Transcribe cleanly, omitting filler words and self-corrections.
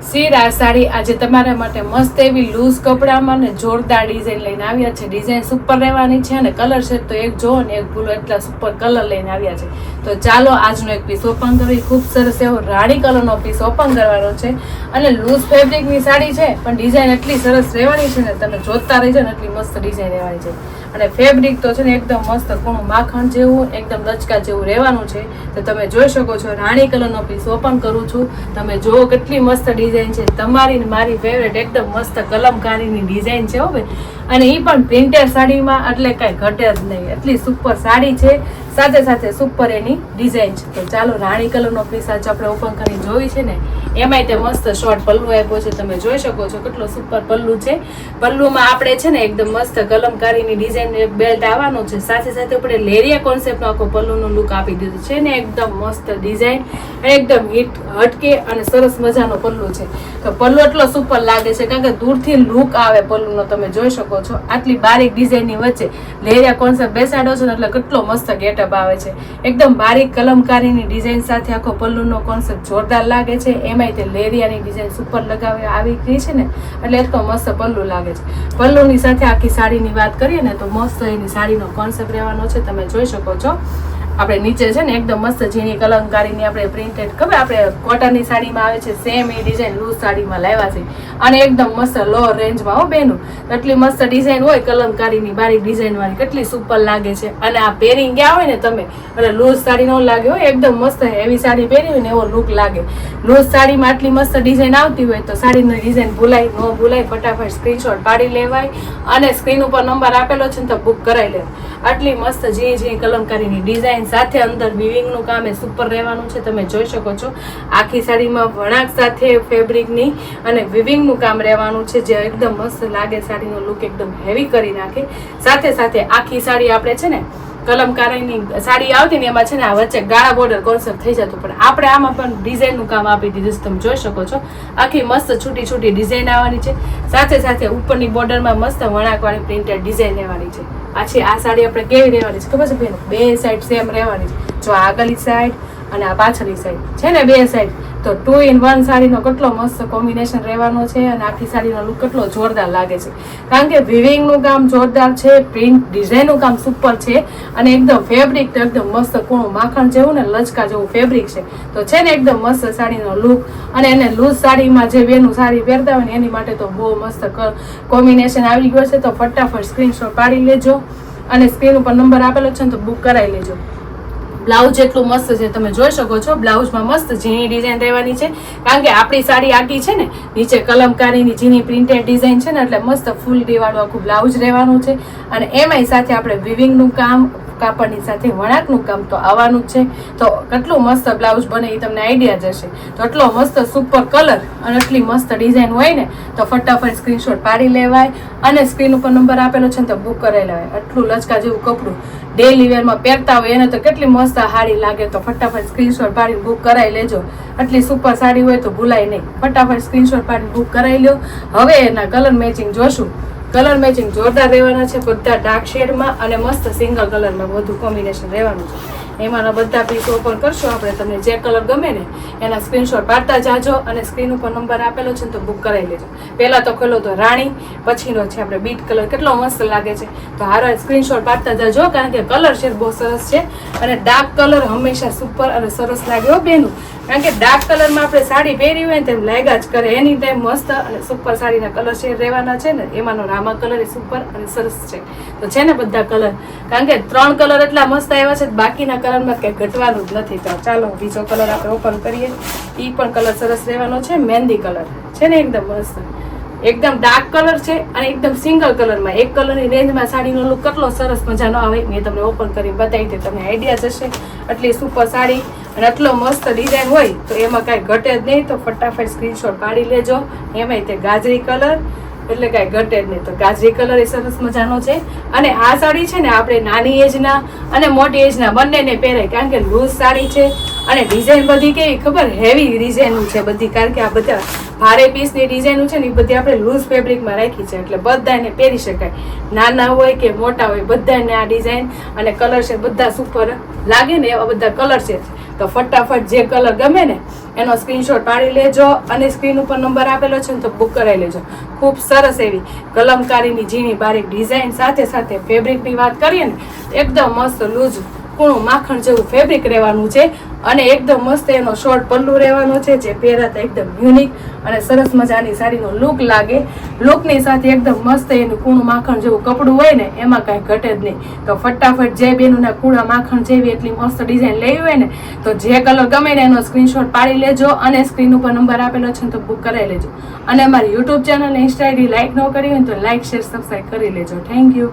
આ સાડી આજે તમારા માટે મસ્ત એવી લૂઝ કપડામાં ને જોરદાર ડિઝાઇન લઈને આવ્યા છે. ડિઝાઇન સુપર રહેવાની છે અને કલર છે તો એક જો ને એક ભૂલો એટલા સુપર કલર લઈને આવ્યા છે. તો ચાલો આજનો એક પીસ ઓપન કરવી. ખૂબ સરસ એવો રાણી કલરનો પીસ ઓપન કરવાનો છે અને લૂઝ ફેબ્રિકની સાડી છે પણ ડિઝાઇન એટલી સરસ રહેવાની છે ને તમે જોતા રહી જાવ ને એટલી મસ્ત ડિઝાઇન રહેવાની છે. અને ફેબ્રિક તો છે ને એકદમ મસ્ત કૂણું માખણ જેવું એકદમ લચકા જેવું રહેવાનું છે. તો તમે જોઈ શકો છો રાણી કલરનો પીસ ઓપન કરું છું. તમે જુઓ કેટલી મસ્ત ડિઝાઇન છે. તમારી મારી ફેવરેટ એકદમ મસ્ત કલમકારીની ડિઝાઇન છે હો ભાઈ. અને એ પણ પ્રિન્ટેડ સાડીમાં એટલે કાંઈ ઘટે જ નહીં, એટલી સુપર સાડી છે. સાથે સાથે સુપર એની ડિઝાઇન છે. તો ચાલો રાણી કલરનો પીસ આજે આપણે ઓપન કરીને જોઈ છે ને એમાંય તે મસ્ત શોર્ટ પલ્લુ આપ્યો છે. તમે જોઈ શકો છો કેટલો સુપર પલ્લુ છે. પલ્લુમાં આપણે છે ને એકદમ મસ્ત કલમકારીની ડિઝાઇન એક બેલ્ટ આવવાનો છે. સાથે સાથે આપણે લેરિયા કોન્સેપ્ટનો આખો પલ્લુનો લુક આપી દીધો છે ને એકદમ મસ્ત ડિઝાઇન એકદમ હટકે અને સરસ મજાનો પલ્લુ છે. તો પલ્લુ એટલો સુપર લાગે છે કારણ કે દૂરથી લુક આવે પલ્લુનો. તમે જોઈ શકો છો આટલી બારીક ડિઝાઇનની વચ્ચે લેરિયા કોન્સેપ્ટ બેસાડો છે ને એટલે કેટલો મસ્ત ગેટઅપ આવે છે. એકદમ બારીક કલમકારીની ડિઝાઇન સાથે આખો પલ્લુનો કોન્સેપ્ટ જોરદાર લાગે છે. એમાંય તે લેરિયાની ડિઝાઇન સુપર લગાવી આવી ગઈ છે ને એટલે એટલો મસ્ત પલ્લુ લાગે છે. પલ્લુની સાથે આખી સાડીની વાત કરીએ ને તો મસ્ત એની સાડીનો કોન્સેપ્ટ રહેવાનો છે. તમે જોઈ શકો છો આપણે નીચે છે ને એકદમ મસ્ત ઝીણી કલમકારીની આપણે પ્રિન્ટેડ ખબર આપણે કોટનની સાડીમાં આવે છે સેમ એ ડિઝાઇન લૂઝ સાડીમાં લાવ્યા છે. અને એકદમ મસ્ત લો રેન્જમાં હો બેનું એટલી મસ્ત ડિઝાઇન હોય કલમકારીની બારીક ડિઝાઇન વાળી કેટલી સુપર લાગે છે. અને આ પહેરી ગયા હોય ને તમે એટલે લૂઝ સાડી ન લાગે હોય એકદમ મસ્ત હેવી સાડી પહેરી હોય ને એવો લુક લાગે. લૂઝ સાડીમાં આટલી મસ્ત ડિઝાઇન આવતી હોય તો સાડીની ડિઝાઇન ભૂલાય ન ભૂલાય ફટાફટ સ્ક્રીનશોટ પાડી લેવાય અને સ્ક્રીન ઉપર નંબર આપેલો છે ને તો બુક કરાવી લેવાય. આટલી મસ્ત ઝીણી કલમકારીની ડિઝાઇન સાથે અંદર વિવિંગનું કામ એ સુપર રહેવાનું છે. તમે જોઈ શકો છો આખી સાડીમાં વણાક સાથે ફેબ્રિકની અને વિવિંગનું કામ રહેવાનું છે જે એકદમ મસ્ત લાગે. સાડીનો લુક એકદમ હેવી કરી નાખે. સાથે સાથે આખી સાડી આપણે છે ને કલમકારીની સાડી આવતી ને એમાં છે ને આ વચ્ચે ગાળા બોર્ડર કોન્સેપ્ટ થઈ જતું પણ આપણે આમાં પણ ડિઝાઇનનું કામ આપી દીધું છે. તમે જોઈ શકો છો આખી મસ્ત છૂટી છૂટી ડિઝાઇન આવવાની છે. સાથે સાથે ઉપરની બોર્ડરમાં મસ્ત વણાકવાળી પ્રિન્ટેડ ડિઝાઇન રહેવાની છે. પાછી આ સાડી આપણે કેવી રહેવાની છે ખબર છે બેન? બે સાઈડ સેમ રહેવાની છે. જો આગળની સાઈડ અને આ પાછળની સાઈડ છે ને બે સાઈડ તો 2 in 1 સાડીનો કેટલો મસ્ત કોમ્બિનેશન રહેવાનો છે. અને આખી સાડીનો લુક કેટલો જોરદાર લાગે છે કારણ કે વિવિંગનું કામ જોરદાર છે, પ્રિન્ટ ડિઝાઇનનું કામ સુપર છે અને એકદમ ફેબ્રિક તો એકદમ મસ્ત કૂણું માખણ જેવું ને લચકા જેવું ફેબ્રિક છે. તો છે ને એકદમ મસ્ત સાડીનો લુક. અને એને લૂઝ સાડીમાં જે બેનું સાડી પહેરતા હોય ને એની માટે તો બહુ મસ્ત કોમ્બિનેશન આવી ગયો છે. તો ફટાફટ સ્ક્રીનશોટ પાડી લેજો અને સ્ક્રીન ઉપર નંબર આપેલો છે ને તો બુક કરાવી લેજો. બ્લાઉઝ એટલું મસ્ત છે. તમે જોઈ શકો છો બ્લાઉઝમાં મસ્ત ઝીણી ડિઝાઇન રહેવાની છે કારણ કે આપણી સાડી આખી છે ને નીચે કલમકારીની ઝીણી પ્રિન્ટેડ ડિઝાઇન છે ને એટલે મસ્ત ફૂલ ડીવાળું આખું બ્લાઉઝ રહેવાનું છે. અને એમાંય સાથે આપણે વિવિંગનું કામ કાપડની સાથે વણાકનું કામ તો આવવાનું જ છે. તો કેટલું મસ્ત બ્લાઉઝ બને એ તમને આઈડિયા જ હશે. તો એટલો મસ્ત સુપર કલર અને એટલી મસ્ત ડિઝાઇન હોય ને તો ફટાફટ સ્ક્રીનશોટ પાડી લેવાય અને સ્ક્રીન ઉપર નંબર આપેલો છે ને તો બુક કરાવી લેવાય. આટલું લચકા જેવું કપડું ડેલી વેરમાં પહેરતા હોય એને તો કેટલી મસ્ત સાડી લાગે. તો ફટાફટ સ્ક્રીનશોટ પાડીને બુક કરાવી લેજો. આટલી સુપર સાડી હોય તો ભૂલાય નહીં. ફટાફટ સ્ક્રીનશોટ પાડીને બુક કરાવી લો. હવે એના કલર મેચિંગ જોશું. કલર મેચિંગ જોરદાર રહેવાના છે. બધા ડાર્ક શેડમાં અને મસ્ત સિંગલ કલરમાં બધું કોમ્બિનેશન રહેવાનું છે. એમાંના બધા પીસ ઓપન કરશો આપણે. તમને જે કલર ગમે ને એના સ્ક્રીનશોટ પાડતા જાજો અને સ્ક્રીન ઉપર નંબર આપેલો છે ને તો બુક કરાવી લેજો. પહેલા તો ખોલો તો રાણી, પછીનો છે આપણે બીટ કલર. કેટલો મસ્ત લાગે છે. તો હારો સ્ક્રીનશોટ પાડતા જાજો કારણ કે કલર શેડ બહુ સરસ છે અને ડાર્ક કલર હંમેશા સુપર અને સરસ લાગે હો બેનું. કારણ કે ડાર્ક કલરમાં આપણે સાડી પહેરી હોય ને તેમ લાગ્યા જ કરે. એની ટાઈમ મસ્ત અને સુપર સાડીના કલર શેડ રહેવાના છે ને એમાંનો રામા કલર એ સુપર અને સરસ છે. તો છે ને બધા કલર કારણ કે 3 કલર એટલા મસ્ત આવ્યા છે બાકીના કલરમાં કંઈ ઘટવાનું જ નથી. તો ચાલો બીજો કલર આપણે ઓપન કરીએ. એ પણ કલર સરસ રહેવાનો છે. મહેંદી કલર છે ને એકદમ મસ્ત એકદમ ડાર્ક કલર છે અને એકદમ સિંગલ કલરમાં એક કલરની રેન્જમાં સાડીનો લુક કેટલો સરસ મજાનો આવે મેં તમને ઓપન કરી બતાવી દે. તમને આઈડિયા જશે. આટલી સુપર સાડી અને આટલો મસ્ત ડિઝાઇન હોય તો એમાં કાંઈ ઘટે જ નહીં. તો ફટાફટ સ્ક્રીનશોટ પાડી લેજો. એમાંય તે ગાજરી કલર એટલે કાંઈ ઘટે જ નહીં. તો ગાજરી કલર એ સરસ મજાનો છે. અને આ સાડી છે ને આપણે નાની એજના અને મોટી એજના બંનેને પહેરાય કારણ કે લૂઝ સાડી છે અને ડિઝાઇન બધી કેવી ખબર હેવી ડિઝાઇન છે બધી. કારણ કે આ બધા ભારે પીસની ડિઝાઇન છે ને એ બધી આપણે લૂઝ ફેબ્રિકમાં રાખી છે એટલે બધાને પહેરી શકાય. નાના હોય કે મોટા હોય બધાને આ ડિઝાઇન અને કલર છે બધા સુપર લાગે ને એવા બધા કલર છે. તો ફટાફટ જે કલર ગમે ને એનો સ્ક્રીનશોટ પાડી લેજો અને સ્ક્રીન ઉપર નંબર આપેલો છે ને તો બુક કરાવી લેજો. ખૂબ સરસ એવી કલમકારીની ઝીણી બારીક ડિઝાઇન સાથે સાથે ફેબ્રિકની વાત કરીએ ને એકદમ મસ્ત લૂઝ કૂણું માખણ જેવું ફેબ્રિક રહેવાનું છે અને એકદમ મસ્ત એનો શોર્ટ પલ્લુ રહેવાનો છે જે પહેરાતા એકદમ યુનિક અને સરસ મજાની સાડીનો લુક લાગે. લુકની સાથે એકદમ મસ્ત એનું કૂણું માખણ જેવું કપડું હોય ને એમાં કાંઈ ઘટે જ નહીં. તો ફટાફટ જે બેનોના કૂણા માખણ જેવી એટલી મસ્ત ડિઝાઇન લેવી હોય ને તો જે કલર ગમે ને એનો સ્ક્રીનશોટ પાડી લેજો અને સ્ક્રીન ઉપર નંબર આપેલો છે તો બુક કરાવી લેજો. અને અમારી YouTube channel Insta ID like ન કરી હોય તો લાઈક શેર સબસ્ક્રાઈબ કરી લેજો. Thank you.